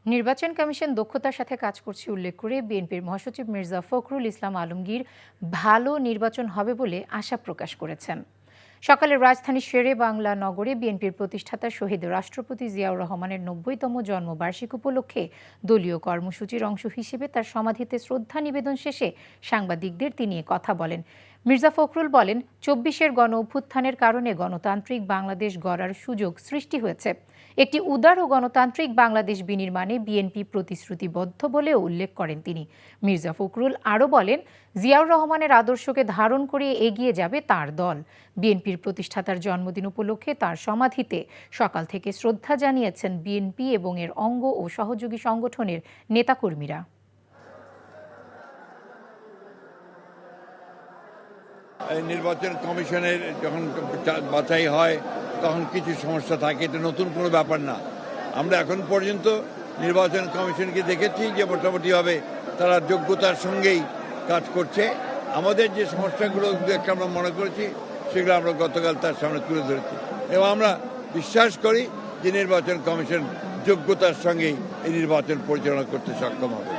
নির্বাচন কমিশন দক্ষতার সাথে কাজ করছে উল্লেখ করে বিএনপির মহাসচিব মির্জা ফখরুল ইসলাম আলমগীর ভালো নির্বাচন হবে বলে আশা প্রকাশ করেছেন। সকালে রাজধানীর শেরে বাংলা নগরে বিএনপির প্রতিষ্ঠাতা শহীদ রাষ্ট্রপতি জিয়াউর রহমানের ৯০তম জন্মবার্ষিকী উপলক্ষে দলীয় কর্মসূচির অংশ হিসেবে তার সমাধিতে শ্রদ্ধা নিবেদন শেষে সাংবাদিকদের তিনি কথা বলেন। মির্জা ফখরুল বলেন, ২৪-এর গণ অভ্যুত্থানের কারণে গণতান্ত্রিক বাংলাদেশ গড়ার সুযোগ সৃষ্টি হয়েছে। একটি উদার ও গণতান্ত্রিক বাংলাদেশ বিনির্মাণে বিএনপি প্রতিশ্রুতিবদ্ধ বলেও উল্লেখ করেন তিনি। মির্জা ফখরুল আরও বলেন, জিয়াউর রহমানের আদর্শকে ধারণ করে এগিয়ে যাবে তার দল। বিএনপির প্রতিষ্ঠাতার জন্মদিন উপলক্ষে তার সমাধিতে সকাল থেকে শ্রদ্ধা জানিয়েছেন বিএনপি এবং এর অঙ্গ ও সহযোগী সংগঠনের নেতাকর্মীরা। নির্বাচন কমিশনের যখন বাছাই হয় তখন কিছু সমস্যা থাকে, এটা নতুন কোনো ব্যাপার না। আমরা এখন পর্যন্ত নির্বাচন কমিশনকে দেখেছি যে মোটামুটিভাবে তারা যোগ্যতার সঙ্গেই কাজ করছে। আমাদের যে সমস্যাগুলো একটা আমরা মনে করেছি সেগুলো আমরা গতকাল তার সামনে তুলে ধরেছি এবং আমরা বিশ্বাস করি যে নির্বাচন কমিশন যোগ্যতার সঙ্গেই এই নির্বাচন পরিচালনা করতে সক্ষম হবে।